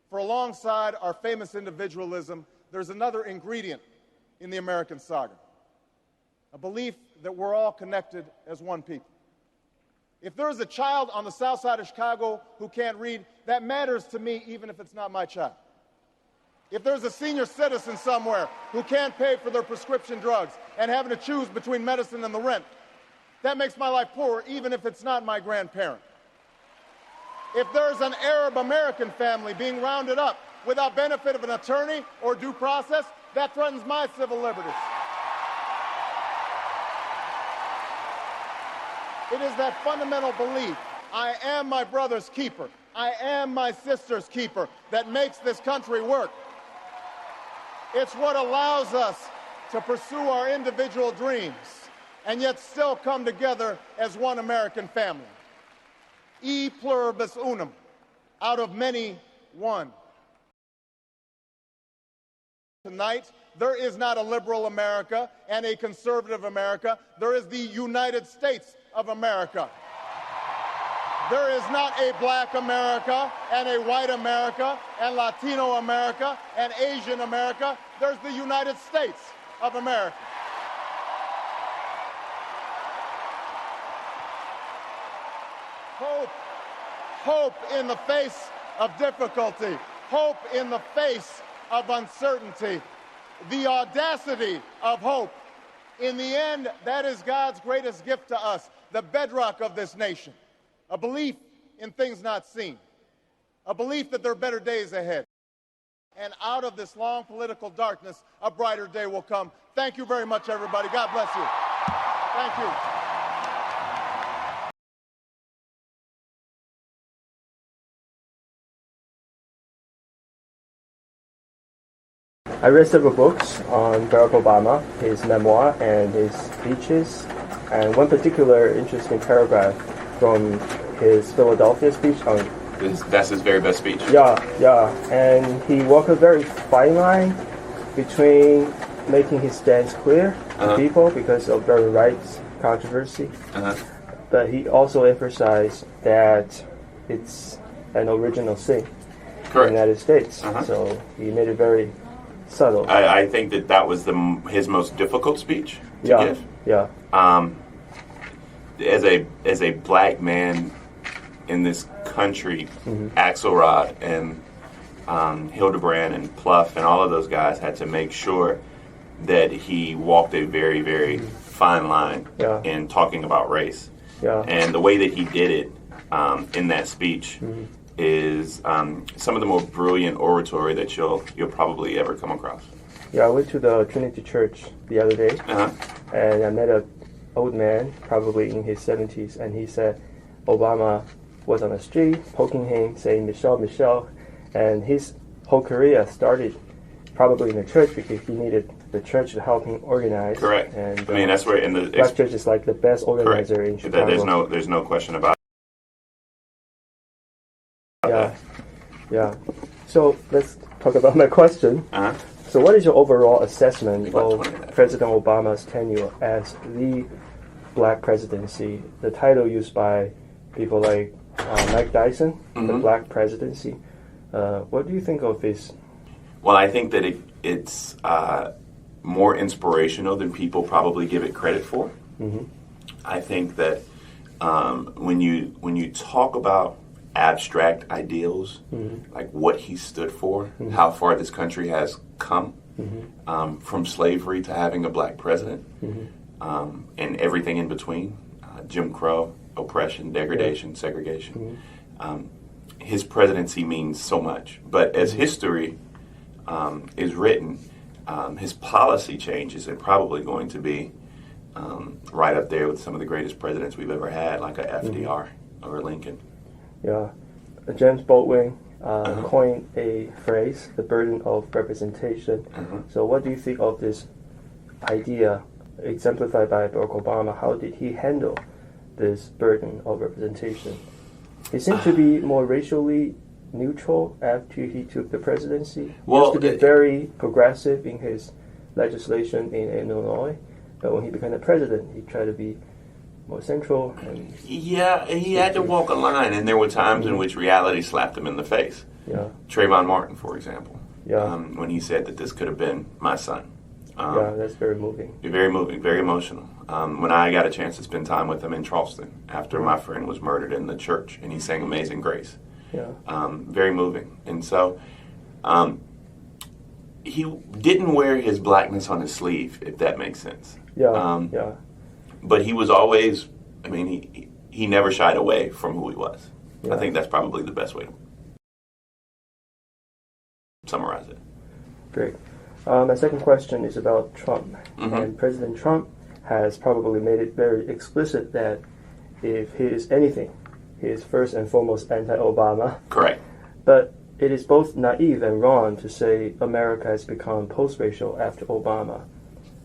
For alongside our famous individualism, there's another ingredient in the American saga, a belief that we're all connected as one people. If there's a child on the south side of Chicago who can't read, that matters to me even if it's not my child. If there's a senior citizen somewhere who can't pay for their prescription drugs and having to choose between medicine and the rent, that makes my life poorer even if it's not my grandparent. If there's an Arab American family being rounded up without benefit of an attorney or due process, that threatens my civil liberties. It is that fundamental belief, I am my brother's keeper, I am my sister's keeper, that makes this country work. It's what allows us to pursue our individual dreams and yet still come together as one American family. E pluribus unum, out of many, one. Tonight, there is not a liberal America and a conservative America. There is the United States of America. There is not a black America and a white America and Latino America and Asian America. There's the United States of America. Hope in the face of difficulty. Hope in the face of uncertainty. The audacity of hope. In the end, that is God's greatest gift to us, the bedrock of this nation. A belief in things not seen. A belief that there are better days ahead. And out of this long political darkness, a brighter day will come. Thank you very much, everybody. God bless you. Thank you. I read several books on Barack Obama, his memoir and his speeches, and one particular interesting paragraph from his Philadelphia speech on... That's his very best speech. Yeah, and he walked a very fine line between making his stance clear to people because of voting rights controversy, but he also emphasized that it's an original sin in the United States, so he made it very subtle. I think that was his most difficult speech to give. Yeah. As a black man in this country, Axelrod and Hildebrand and Pluff and all of those guys had to make sure that he walked a very, very fine line in talking about race. Yeah. And the way that he did it in that speech is some of the more brilliant oratory that you'll probably ever come across. Yeah, I went to the Trinity Church the other day, and I met an old man, probably in his 70s, and he said Obama was on the street poking him, saying, Michelle, Michelle, and his whole career started probably in the church because he needed the church to help him organize. Correct. And I mean, that's where in the Black church is like the best organizer in Chicago. There's no question about that. Yeah. So let's talk about my question. So what is your overall assessment of President Obama's tenure as the Black presidency? The title used by people like Mike Dyson, the Black presidency. What do you think of this? Well, I think that it's more inspirational than people probably give it credit for. I think that when you talk about abstract ideals, like what he stood for, how far this country has come from slavery to having a black president, and everything in between, Jim Crow, oppression, degradation, segregation. His presidency means so much. But as history is written, his policy changes are probably going to be right up there with some of the greatest presidents we've ever had, like a FDR or a Lincoln. Yeah. James Baldwin coined a phrase, the burden of representation. So what do you think of this idea exemplified by Barack Obama? How did he handle this burden of representation? He seemed to be more racially neutral after he took the presidency. He used to be very progressive in his legislation in Illinois, but when he became the president, he tried to be more central. And yeah, he had to walk a line, and there were times in which reality slapped him in the face. Yeah. Trayvon Martin, for example, Yeah. When he said that this could have been my son. Yeah, that's very moving. Very moving, very emotional. When I got a chance to spend time with him in Charleston after my friend was murdered in the church, and he sang Amazing Grace. Yeah. Very moving. And so he didn't wear his blackness on his sleeve, if that makes sense. Yeah. Yeah. But he was always, I mean, he never shied away from who he was. Yeah. I think that's probably the best way to summarize it. Great. My second question is about Trump. And President Trump has probably made it very explicit that if he is anything, he is first and foremost anti-Obama. Correct. But it is both naive and wrong to say America has become post-racial after Obama.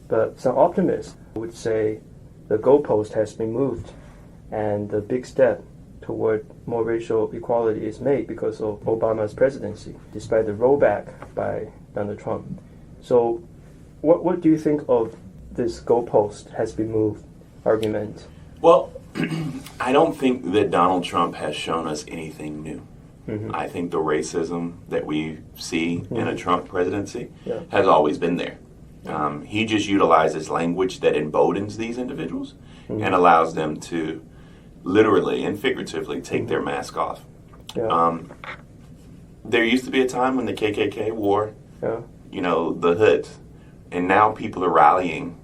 But some optimists would say the goalpost has been moved and the big step toward more racial equality is made because of Obama's presidency, despite the rollback by Donald Trump. So what do you think of this goalpost has been moved argument? Well, I don't think that Donald Trump has shown us anything new. I think the racism that we see in a Trump presidency has always been there. He just utilizes language that emboldens these individuals and allows them to literally and figuratively take their mask off. Yeah. There used to be a time when the KKK wore, Yeah. The hoods, and now people are rallying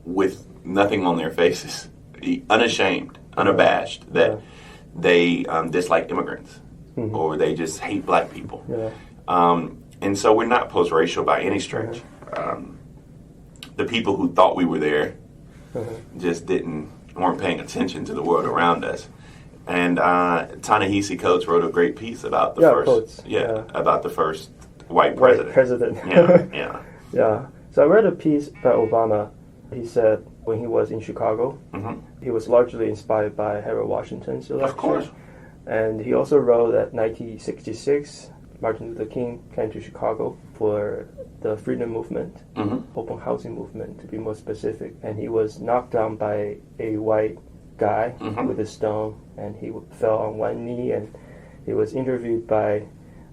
with nothing on their faces, unashamed, unabashed, that they dislike immigrants or they just hate black people. Yeah. And so we're not post-racial by any stretch. The people who thought we were there just weren't paying attention to the world around us. And Ta-Nehisi Coates wrote a great piece about about the first white president. Yeah. Yeah. So I read a piece by Obama. He said when he was in Chicago, he was largely inspired by Harold Washington's election. Of course. And he also wrote that 1966, Martin Luther King came to Chicago for the freedom movement, open housing movement to be more specific. And he was knocked down by a white guy with a stone, and he fell on one knee, and he was interviewed by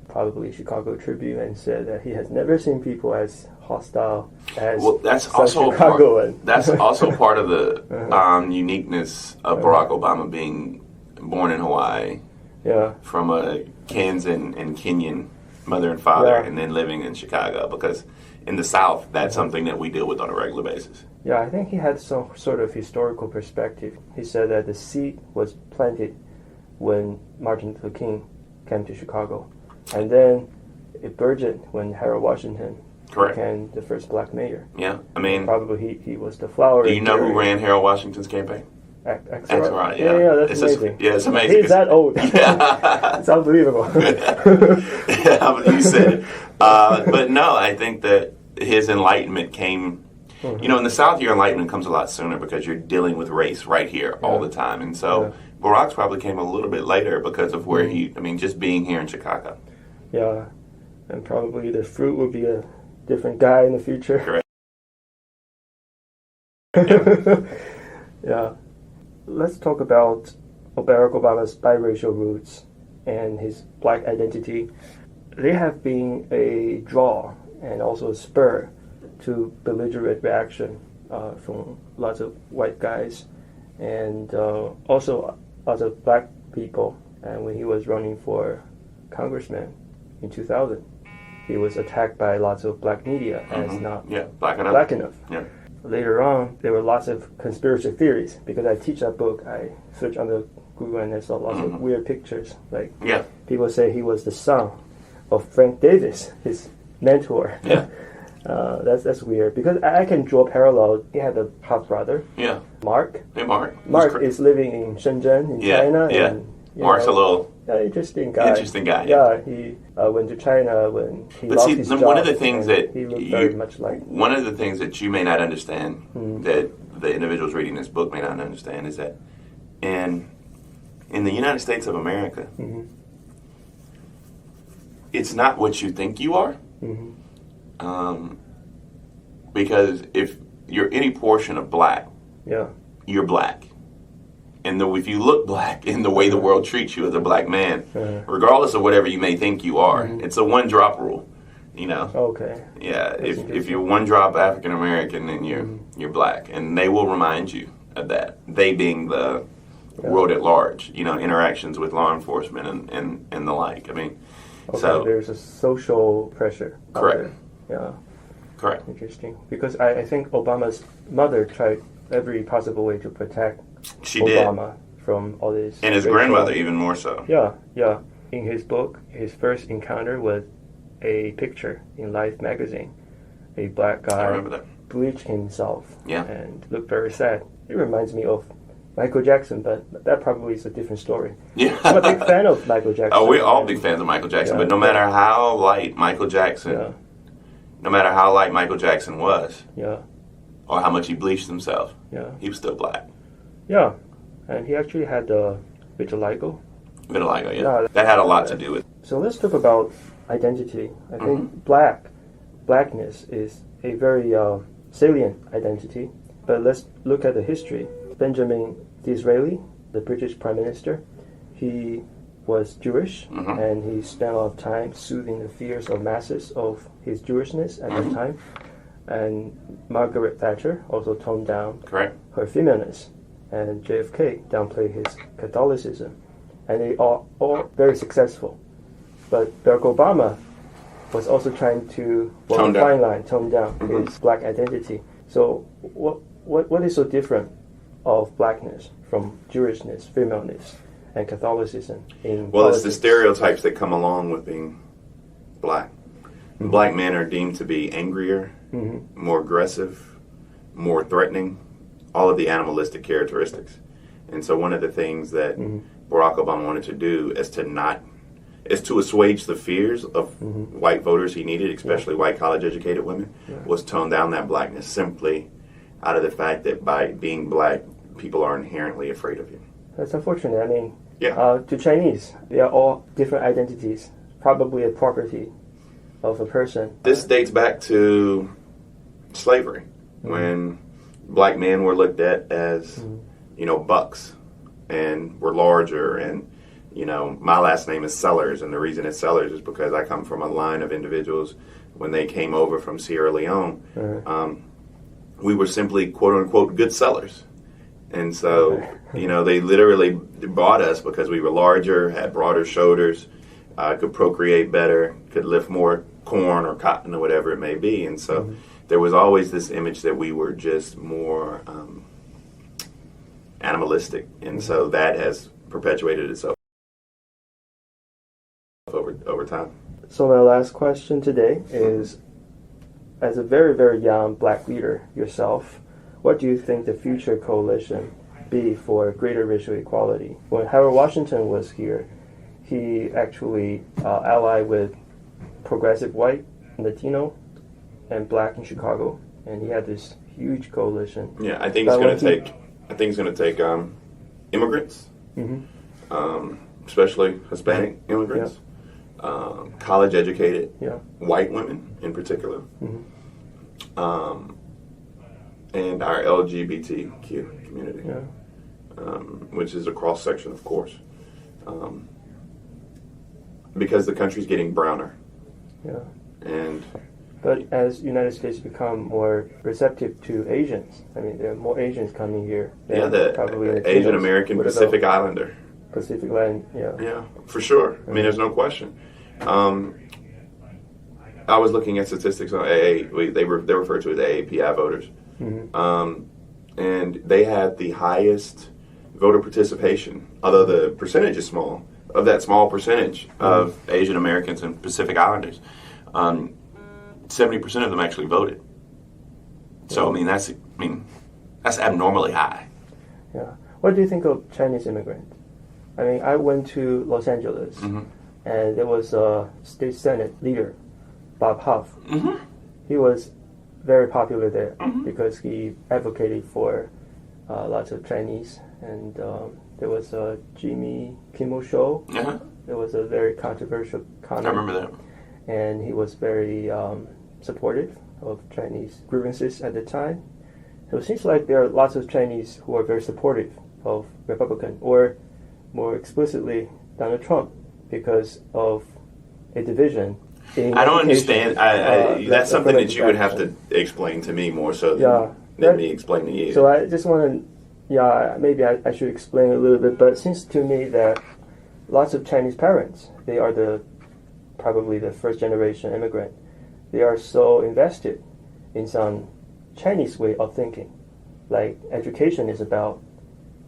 probably Chicago Tribune and said that he has never seen people as hostile as that's also Chicagoan. That's also part of the uniqueness of Barack Obama being born in Hawaii, from a Kansan and Kenyan mother and father, and then living in Chicago, because in the South, that's something that we deal with on a regular basis. Yeah, I think he had some sort of historical perspective. He said that the seed was planted when Martin Luther King came to Chicago. And then it burgeoned when Harold Washington became the first black mayor. Yeah, I mean... Probably he was the flower. Do you know who ran Harold Washington's campaign? Axelrod. Yeah, that's amazing. It's amazing. He's that old. It's unbelievable. You said it. But no, I think that his enlightenment came... in the South, your enlightenment comes a lot sooner because you're dealing with race right here all the time. And so Barack's probably came a little bit later because of where just being here in Chicago. Yeah, and probably the fruit will be a different guy in the future. Correct. Yeah. Let's talk about Barack Obama's biracial roots and his black identity. They have been a draw and also a spur to belligerent reaction from lots of white guys and also lots of black people. And when he was running for congressman in 2000, he was attacked by lots of black media as not black enough. Yeah. Later on, there were lots of conspiracy theories. Because I teach that book, I searched on the Google and I saw lots of weird pictures. Like people say he was the son of Frank Davis, his mentor. Yeah. That's weird because I can draw parallel. He had a half brother. Yeah. Mark. Hey, Mark. Mark is living in Shenzhen in China. Yeah. And, Mark's a little interesting guy. Interesting guy. Yeah. He went to China when he lost his job. One of the things that he looked very much like. One of the things that you may not understand, that the individuals reading this book may not understand, is that in the United States of America, it's not what you think you are. Because if you're any portion of black, you're black. if you look black in the way the world treats you as a black man, regardless of whatever you may think you are. It's a one drop rule, you know. Okay. Yeah, if you're one drop African American, then you're black, and they will remind you of that. They being the world at large, you know, interactions with law enforcement and the like. I mean, so there's a social pressure. Correct. Yeah. Correct. Interesting. Because I think Obama's mother tried every possible way to protect Obama from all this. And his grandmother even more so. Yeah. In his book, his first encounter was a picture in Life magazine. A black guy I remember that. bleached himself Yeah. and looked very sad. It reminds me of Michael Jackson, but that probably is a different story. Yeah. I'm a big fan of Michael Jackson. Oh, we're all big fans of Michael Jackson, but no matter how light Michael Jackson, no matter how light Michael Jackson was, or how much he bleached himself, he was still black. Yeah, and he actually had vitiligo. Vitiligo, yeah. That had a lot to do with it. So let's talk about identity. I think blackness is a very salient identity, but let's look at the history. Benjamin Disraeli, the British Prime Minister, he was Jewish, and he spent a lot of time soothing the fears of masses of his Jewishness at that time. And Margaret Thatcher also toned down her femaleness, and JFK downplayed his Catholicism, and they are all very successful. But Barack Obama was also trying to tone down his black identity. So what is so different of blackness from Jewishness, femaleness, and Catholicism in politics? It's the stereotypes that come along with being black. Black men are deemed to be angrier, more aggressive, more threatening, all of the animalistic characteristics. And so one of the things that Barack Obama wanted to do is to assuage the fears of white voters he needed, especially white college-educated women, was tone down that blackness simply out of the fact that by being black, people are inherently afraid of you. That's unfortunate. I mean, to Chinese, they are all different identities, probably a property of a person. This dates back to slavery, when black men were looked at as, bucks, and were larger, and, my last name is Sellers, and the reason it's Sellers is because I come from a line of individuals, when they came over from Sierra Leone, we were simply, quote-unquote, good sellers. And so, they literally bought us because we were larger, had broader shoulders, could procreate better, could lift more corn or cotton or whatever it may be. And so there was always this image that we were just more animalistic. And so that has perpetuated itself over time. So my last question today is, as a very, very young black leader yourself, what do you think the future coalition be for greater racial equality? When Harold Washington was here, he actually allied with progressive white, Latino, and black in Chicago, and he had this huge coalition. Yeah, I think it's going to take immigrants, especially Hispanic immigrants, college-educated white women in particular, and our LGBTQ community, which is a cross-section, of course, because the country's getting browner. But as United States become more receptive to Asians, I mean, there are more Asians coming here. The Asian American Pacific Islander. Pacific Island, Yeah, for sure. I mean, there's no question. I was looking at statistics on AA. They refer to as AAPI voters. And they had the highest voter participation, although the percentage is small, of that small percentage of Asian Americans and Pacific Islanders. 70% of them actually voted. So that's abnormally high. Yeah. What do you think of Chinese immigrants? I mean, I went to Los Angeles, and there was a state senate leader, Bob Huff. He was very popular there because he advocated for lots of Chinese, and there was a Jimmy Kimmel show. It was a very controversial comment. I remember that. And he was very supportive of Chinese grievances at the time. So it seems like there are lots of Chinese who are very supportive of Republican, or more explicitly, Donald Trump, because of a division. I don't understand. That's something that you would have to explain to me more so than me explain to you. So I just want to, maybe I should explain a little bit, but it seems to me that lots of Chinese parents, they are probably the first generation immigrant. They are so invested in some Chinese way of thinking. Like education is about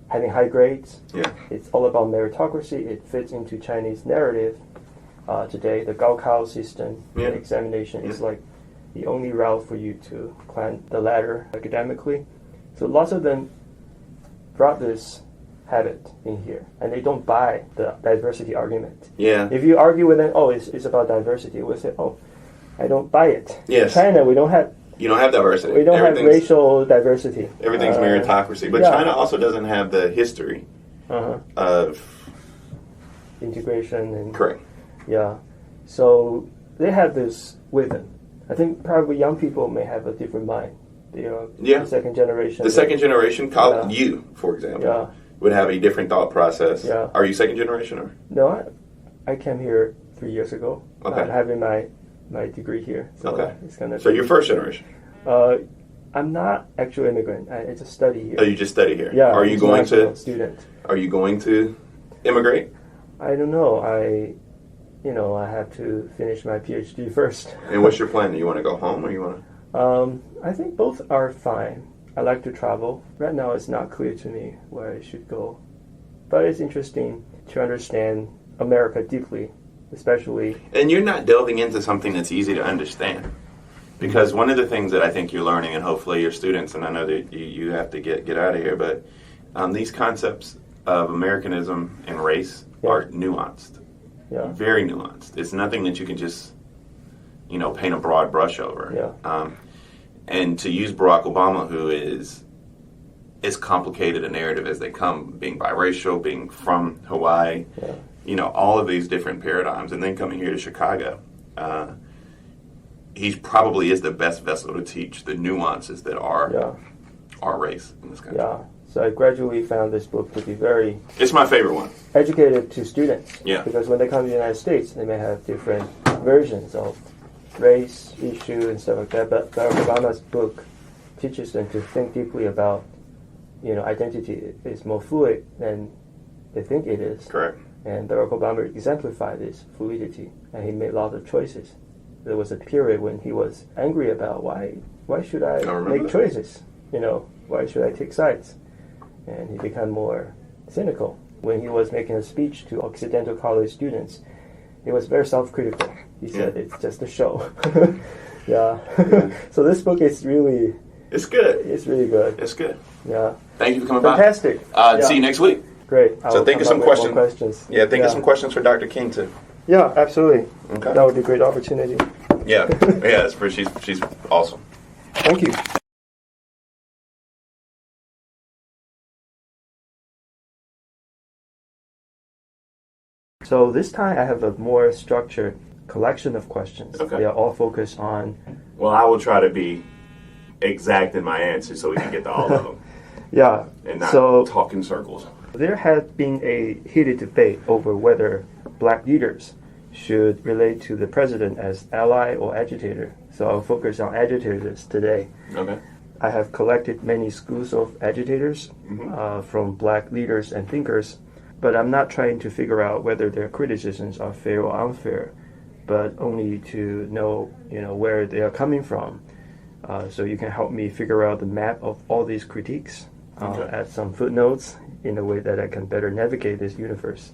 having high grades. Yeah. It's all about meritocracy. It fits into Chinese narrative. Today, the Gaokao system, the examination is like the only route for you to climb the ladder academically. So lots of them brought this habit in here, and they don't buy the diversity argument. Yeah. If you argue with them, it's about diversity, we'll say, I don't buy it. Yes. In China, we don't have diversity. We don't have racial diversity. Everything's meritocracy. But China also doesn't have the history of integration and correct. Yeah. So they have this with them. I think probably young people may have a different mind. They are the second generation. The second generation, you, for example, would have a different thought process. Yeah. Are you second generation or? No, I came here 3 years ago. Okay. I'm having my degree here. So it's gonna. So you're first generation. I'm not actual immigrant. I just study here. Oh, you just study here. Yeah. Are you going to student? Are you going to immigrate? I don't know. I have to finish my PhD first. And what's your plan? Do you want to go home or you want to? I think both are fine. I like to travel. Right now, it's not clear to me where I should go, but it's interesting to understand America deeply, especially. And you're not delving into something that's easy to understand. Because one of the things that I think you're learning, and hopefully your students, and I know that you have to get out of here, but these concepts of Americanism and race are nuanced. Yeah. Very nuanced. It's nothing that you can just, paint a broad brush over. Yeah. And to use Barack Obama, who is as complicated a narrative as they come, being biracial, being from Hawaii, all of these different paradigms, and then coming here to Chicago, he probably is the best vessel to teach the nuances that are our race in this country. Yeah. So I gradually found this book to be very... It's my favorite one. Educated to students. Yeah. Because when they come to the United States, they may have different versions of race, issue, and stuff like that. But Barack Obama's book teaches them to think deeply about, identity is more fluid than they think it is. Correct. And Barack Obama exemplified this fluidity, and he made lots of choices. There was a period when he was angry about why should I make choices? Why should I take sides? And he became more cynical. When he was making a speech to Occidental College students, he was very self-critical. He said, it's just a show. So this book is really... It's good. It's really good. It's good. Yeah. Thank you for coming Fantastic. by. See you next week. Great. So think of some questions. Yeah, think of some questions for Dr. King too. Yeah, absolutely. Okay. That would be a great opportunity. Yeah. She's awesome. Thank you. So this time I have a more structured collection of questions. Okay. They are all focused on... Well, I will try to be exact in my answer so we can get to all of them. Yeah. And not talk in circles. There has been a heated debate over whether black leaders should relate to the president as ally or agitator. So I'll focus on agitators today. Okay. I have collected many schools of agitators from black leaders and thinkers, but I'm not trying to figure out whether their criticisms are fair or unfair, but only to know, where they are coming from. So you can help me figure out the map of all these critiques, add some footnotes in a way that I can better navigate this universe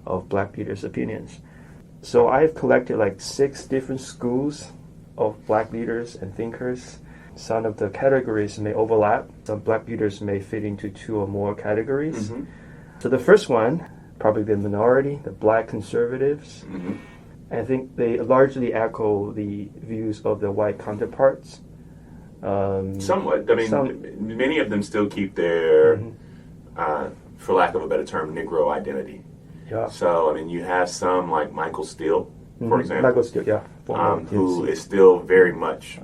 of black leaders' opinions. So I've collected like 6 different schools of black leaders and thinkers. Some of the categories may overlap. Some black leaders may fit into 2 or more categories. Mm-hmm. So the first one, probably the minority, the black conservatives. Mm-hmm. I think they largely echo the views of the white counterparts. Somewhat. I mean, many of them still keep their, for lack of a better term, Negro identity. Yeah. So, you have some like Michael Steele, for example. Michael Steele, yeah. Who is still very much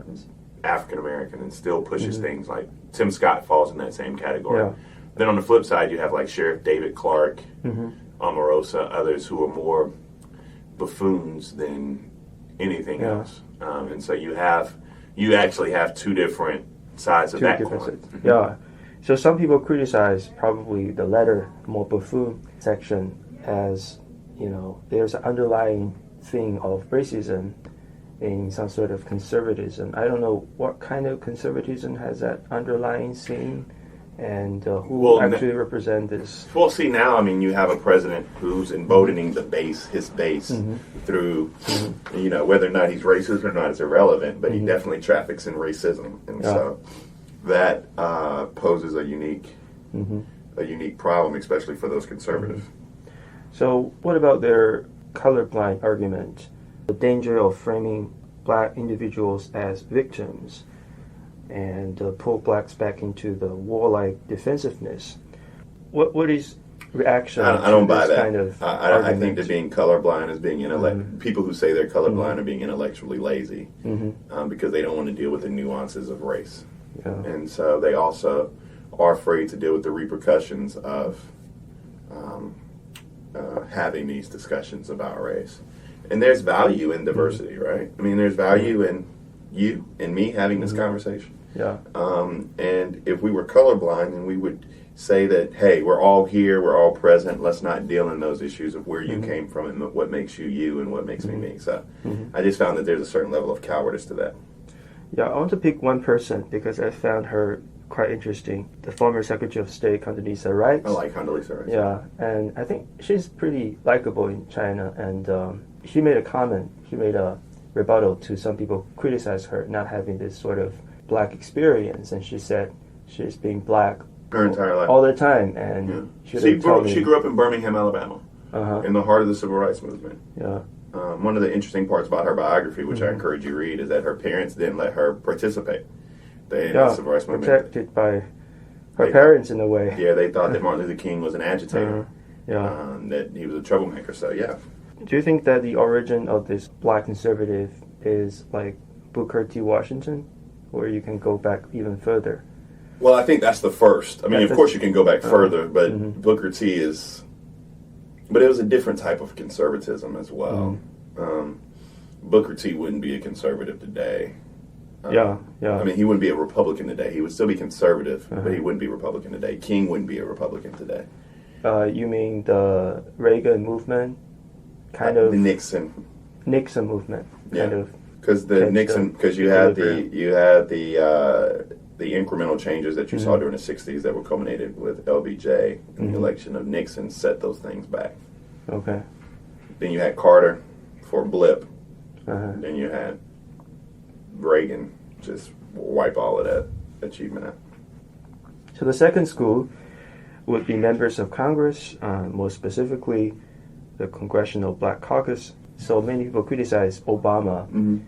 African American and still pushes things like Tim Scott falls in that same category. Then on the flip side, you have like Sheriff David Clark, Omarosa, others who are more buffoons than anything else. And so you actually have two different sides of that coin. Yeah. So some people criticize probably the latter, more buffoon section as, there's an underlying thing of racism in some sort of conservatism. I don't know what kind of conservatism has that underlying thing, and who actually represent this. Well, see, now, you have a president who's emboldening his base through, whether or not he's racist or not is irrelevant, but he definitely traffics in racism. And so that poses a unique problem, especially for those conservatives. So what about their colorblind argument? The danger of framing black individuals as victims and pull blacks back into the warlike defensiveness. What is reaction I don't to buy this that. kind of I think that being colorblind is being people who say they're colorblind are being intellectually lazy because they don't want to deal with the nuances of race. Yeah. And so they also are afraid to deal with the repercussions of having these discussions about race. And there's value in diversity, right? There's value in you and me having this conversation. Yeah. And if we were colorblind, then we would say that, hey, we're all here, we're all present, let's not deal in those issues of where you came from and what makes you you and what makes me me. So I just found that there's a certain level of cowardice to that. Yeah, I want to pick one person because I found her quite interesting. The former Secretary of State, Condoleezza Rice. I like Condoleezza Rice. Yeah, and I think she's pretty likable in China, and she made a rebuttal to some people criticize her not having this sort of black experience, and she said she's been black her entire life, all the time, and she grew up in Birmingham, Alabama, in the heart of the civil rights movement. Yeah. One of the interesting parts about her biography, which I encourage you to read, is that her parents didn't let her participate. The civil rights movement. Protected by her parents in a way. Yeah, they thought that Martin Luther King was an agitator. That he was a troublemaker. So yeah. Do you think that the origin of this black conservative is like Booker T. Washington, or you can go back even further? Well, I think that's the first. Of course you can go back further, but Booker T is. But it was a different type of conservatism as well. Booker T wouldn't be a conservative today. He wouldn't be a Republican today. He would still be conservative, but he wouldn't be a Republican today. King wouldn't be a Republican today. You mean the Reagan movement? The Nixon movement, kind of. Because you had the incremental changes that you saw during the '60s that were culminated with LBJ, and the election of Nixon set those things back. Okay. Then you had Carter for blip. Then you had Reagan just wipe all of that achievement out. So the second school would be members of Congress, more specifically the Congressional Black Caucus. So many people criticize Obama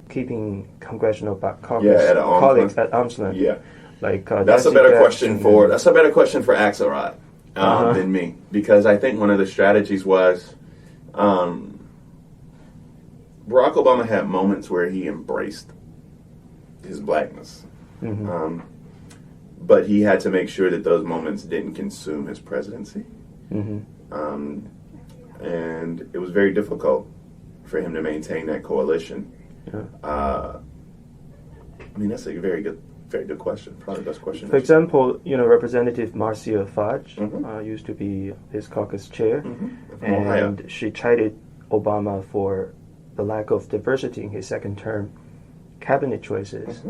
keeping Congressional Black Caucus colleagues at arm's length. Yeah, that's a better question for Axelrod than me, because I think one of the strategies was Barack Obama had moments where he embraced his blackness, but he had to make sure that those moments didn't consume his presidency, and it was very difficult for him to maintain that coalition. That's a very good question. Probably the best question. For example, Representative Marcia Fudge used to be his caucus chair, and she chided Obama for the lack of diversity in his second term cabinet choices.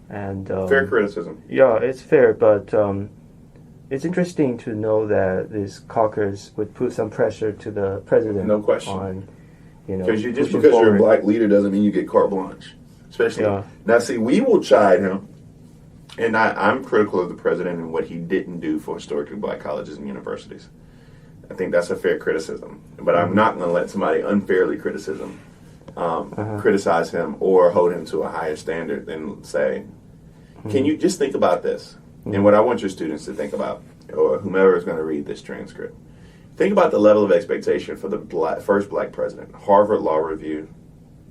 And fair criticism. Yeah, it's fair, but it's interesting to know that this caucus would put some pressure to the president. No question. On, because you're a black leader doesn't mean you get carte blanche. Especially now, see, we will chide him, and I'm critical of the president and what he didn't do for historically black colleges and universities. I think that's a fair criticism, but I'm not going to let somebody unfairly criticize him or hold him to a higher standard than say, can you just think about this? And what I want your students to think about, or whomever is going to read this transcript, think about the level of expectation for the first black president. Harvard Law Review,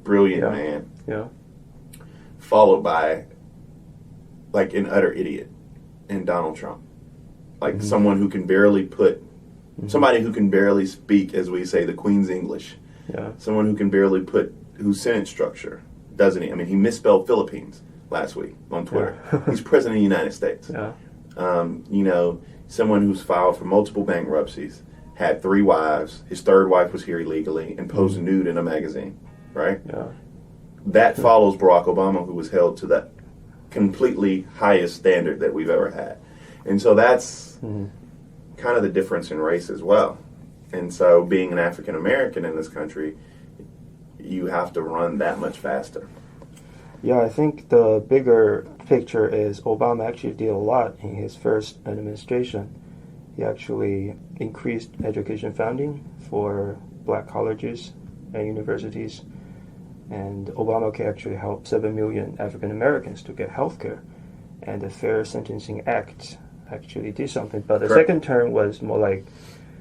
brilliant man, followed by like an utter idiot in Donald Trump. like someone who can barely somebody who can barely speak, as we say, the Queen's English. Yeah. Someone who can barely whose sentence structure doesn't he? I mean, he misspelled Philippines last week on Twitter. Yeah. He's president of the United States. Yeah. Someone who's filed for multiple bankruptcies, had 3 wives, his 3rd wife was here illegally, and posed nude in a magazine, right? Yeah. That follows Barack Obama, who was held to the completely highest standard that we've ever had. And so that's kind of the difference in race as well. And so being an African American in this country, you have to run that much faster. Yeah, I think the bigger picture is Obama actually did a lot in his first administration. He actually increased education funding for black colleges and universities. And Obamacare actually helped 7 million African Americans to get health care. And the Fair Sentencing Act actually did something. But the Correct. second term was more like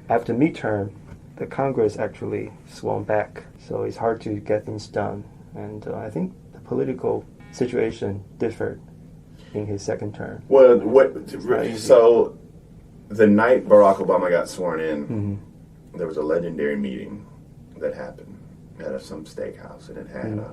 after midterm, the Congress actually swung back. So it's hard to get things done. And I think the political situation differed in his second term. Well, so the night Barack Obama got sworn in, there was a legendary meeting that happened at some steakhouse, and it had,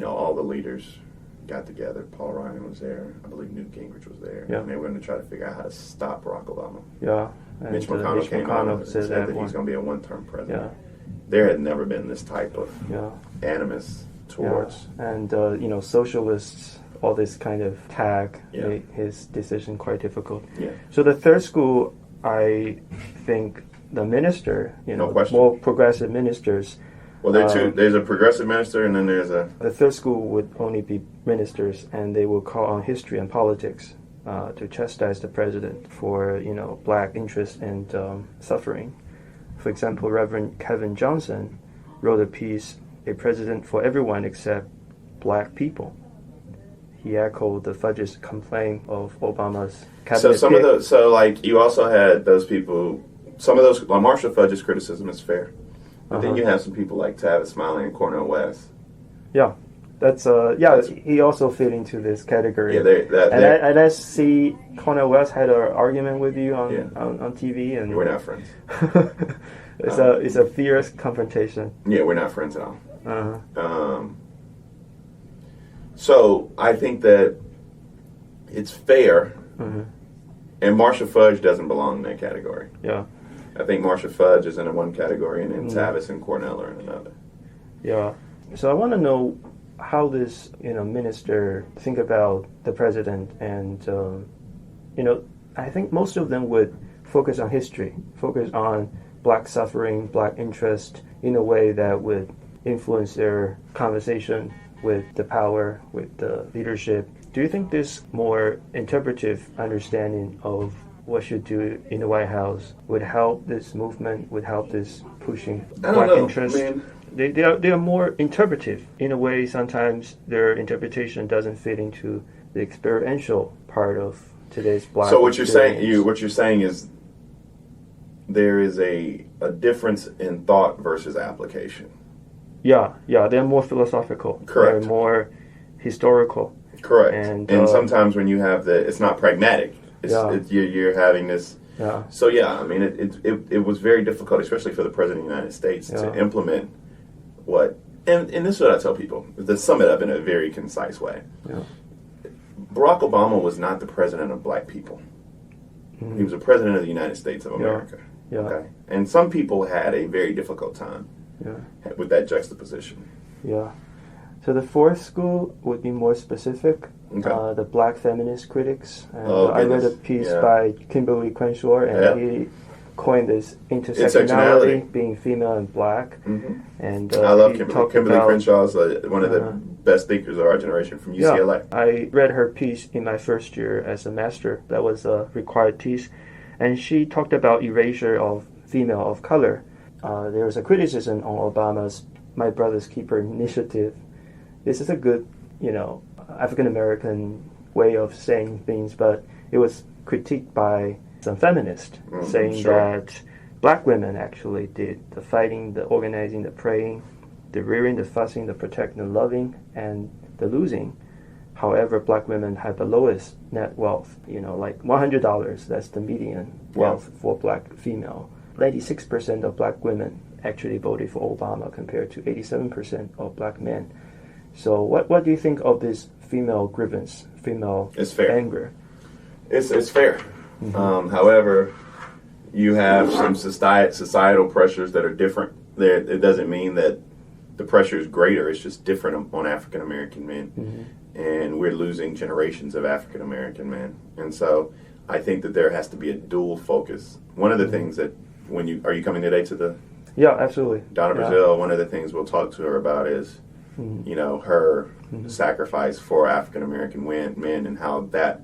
all the leaders got together. Paul Ryan was there. I believe Newt Gingrich was there. Yeah. And they were going to try to figure out how to stop Barack Obama. Yeah. Mitch McConnell came out and said that he's going to be a one-term president. Yeah. There had never been this type of animus towards. Yeah. And, socialists, all this kind of tag made his decision quite difficult. Yeah. So the third school, I think the minister, no question. more progressive ministers. Well, there's a progressive minister, and then there's a... The third school would only be ministers, and they will call on history and politics to chastise the president for, black interest and suffering. For example, Reverend Kevin Johnson wrote a piece, "A President for Everyone Except Black People." He echoed the Fudge's complaint of Obama's cabinet. You also had those people. Some of those, Marshall Fudge's criticism is fair, but then you have some people like Tavis Smiley and Cornel West. Yeah, he also fit into this category. Yeah, I see Cornel West had an argument with you on TV, and we're not friends. It's a fierce confrontation. Yeah, we're not friends at all. So I think that it's fair, and Marshall Fudge doesn't belong in that category. Yeah. I think Marshall Fudge is in one category, and then Tavis and Cornell are in another. Yeah. So I want to know how this, minister think about the president, and I think most of them would focus on history, focus on black suffering, black interest in a way that would influence their conversation with the power, with the leadership. Do you think this more interpretive understanding of what should do in the White House would help this movement, would help this pushing black interest? They are more interpretive. In a way, sometimes their interpretation doesn't fit into the experiential part of today's black. So what you're saying is there is a difference in thought versus application. Yeah, they're more philosophical. Correct. They're more historical. Correct. And sometimes when you have it's not pragmatic. You're having this. Yeah. So it was very difficult, especially for the President of the United States, to implement what. And this is what I tell people, to sum it up in a very concise way. Yeah. Barack Obama was not the president of black people. He was the president of the United States of America. Yeah. Okay. And some people had a very difficult time with that juxtaposition. Yeah. So the fourth school would be more specific. Okay. The black feminist critics. And I read a piece by Kimberly Crenshaw, and he coined this intersectionality, being female and black. Mm-hmm. And I love Kimberly. Kimberly Crenshaw is one of the best thinkers of our generation from UCLA. Yeah, I read her piece in my first year as a master. That was a required piece. And she talked about erasure of female of color. There was a criticism on Obama's My Brother's Keeper initiative. This is a good, African-American way of saying things, but it was critiqued by some feminists, saying that black women actually did the fighting, the organizing, the praying, the rearing, the fussing, the protecting, the loving, and the losing. However, black women have the lowest net wealth, like $100, that's the median wealth for black female. 96% of black women actually voted for Obama compared to 87% of black men. So what do you think of this female grievance, female anger? It's fair. Mm-hmm. However, you have some societal pressures that are different. It doesn't mean that the pressure is greater. It's just different on African American men. Mm-hmm. And we're losing generations of African American men. And so I think that there has to be a dual focus. One of the things that are you coming today to the... Yeah, absolutely. Donna Brazile, one of the things we'll talk to her about is, her sacrifice for African American men and how that,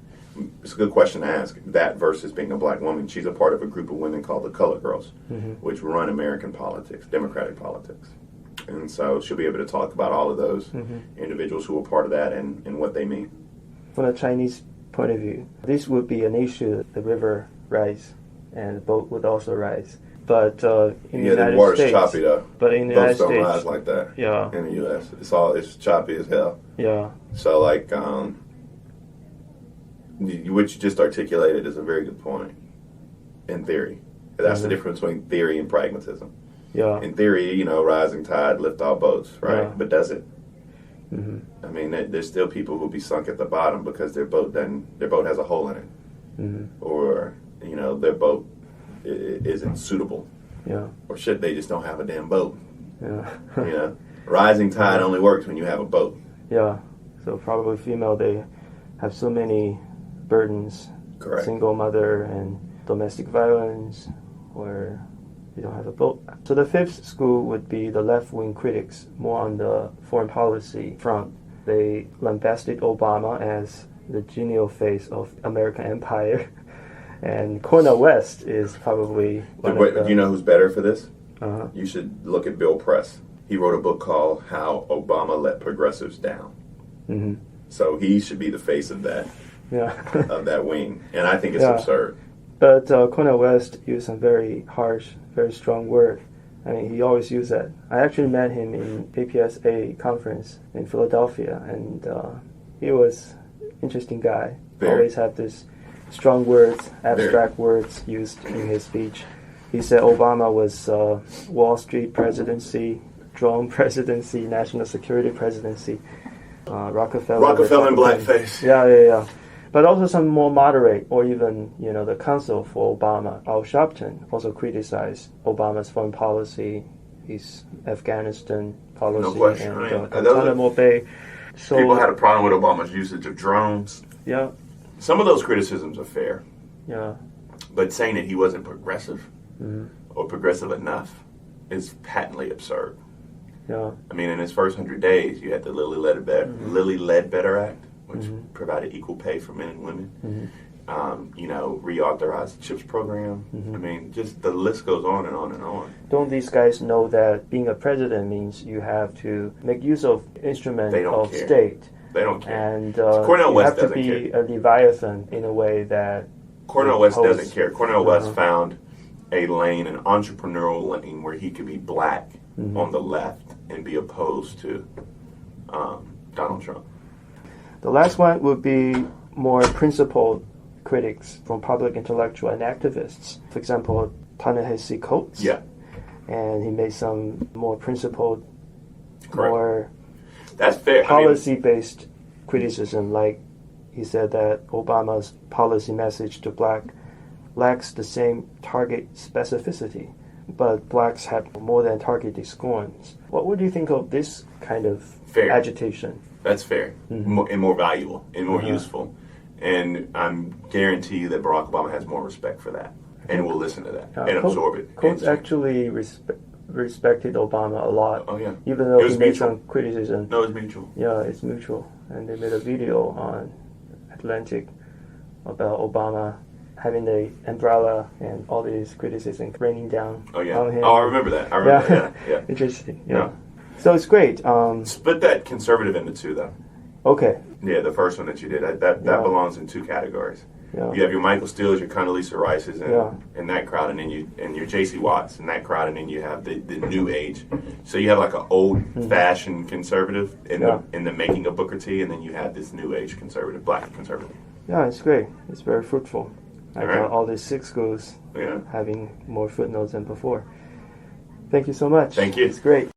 it's a good question to ask, that versus being a black woman. She's a part of a group of women called the Colored Girls, which run American politics, Democratic politics. And so she'll be able to talk about all of those individuals who are part of that and what they mean. From a Chinese point of view, this would be an issue, the river rise, and the boat would also rise. But in the United the water's States, choppy though. But in the Boats United don't States, rise like that. Yeah. In the U.S., it's choppy as hell. Yeah. So like, what you just articulated is a very good point. In theory, that's the difference between theory and pragmatism. Yeah. In theory, rising tide lift all boats, right? Yeah. But does it? Mm-hmm. I mean, there's still people who'll be sunk at the bottom because their boat has a hole in it, or their boat isn't suitable. Yeah. Or shit, they just don't have a damn boat. Yeah. Rising tide only works when you have a boat. Yeah. So probably female, they have so many burdens. Correct. Single mother and domestic violence, or they don't have a boat. So the fifth school would be the left-wing critics, more on the foreign policy front. They lambasted Obama as the genial face of American empire. And Cornel West is probably Do you know who's better for this? Uh-huh. You should look at Bill Press. He wrote a book called How Obama Let Progressives Down. Mm-hmm. So he should be the face of that, of that wing. And I think it's absurd. But Cornel West used some very harsh, very strong word. I mean, he always used that. I actually met him in APSA conference in Philadelphia, and he was an interesting guy. Always had this strong words, abstract words used in his speech. He said Obama was Wall Street presidency, drone presidency, national security presidency, Rockefeller in blackface. Yeah. But also some more moderate, or even, the counsel for Obama, Al Sharpton, also criticized Obama's foreign policy, his Afghanistan policy, no question, and Guantanamo Bay. So, people had a problem with Obama's usage of drones. Yeah. Some of those criticisms are fair. Yeah. But saying that he wasn't progressive or progressive enough is patently absurd. Yeah. I mean, in his first 100 days, you had the Lilly Ledbetter Act, which provided equal pay for men and women. Reauthorized the CHIPS program. I mean, just the list goes on and on and on. Don't these guys know that being a president means you have to make use of instrument of state? They don't care. And Cornel West you have to be a leviathan in a way that Cornel West doesn't care. Cornel West found a lane, an entrepreneurial lane, where he could be black on the left and be opposed to Donald Trump. The last one would be more principled critics from public intellectual and activists. For example, Ta-Nehisi Coates. Yeah. And he made some more principled, Correct. more that's fair. policy-based criticism, like he said that Obama's policy message to black lacks the same target specificity, but blacks have more than targeted scorns. What do you think of this kind of agitation? That's fair, and more valuable, and more useful. And I'm guarantee you that Barack Obama has more respect for that, and will listen to that, and absorb it. Coates actually respected Obama a lot. Oh, yeah. Even though he made some criticism. No, it's mutual. Yeah, it's mutual. And they made a video on Atlantic about Obama having the umbrella and all these criticism raining down on him. Oh, I remember that. Yeah. Interesting. Yeah. So it's great. Split that conservative into two, though. Okay. Yeah, the first one that you did. That belongs in two categories. Yeah. You have your Michael Steele's, your Condoleezza Rice's, and that crowd, and then your J.C. Watts and that crowd, and then you have the new age. So you have like an old-fashioned conservative in the making of Booker T, and then you have this new age conservative, black conservative. Yeah, it's great. It's very fruitful. I got all these 6 schools having more footnotes than before. Thank you so much. Thank you. It's great.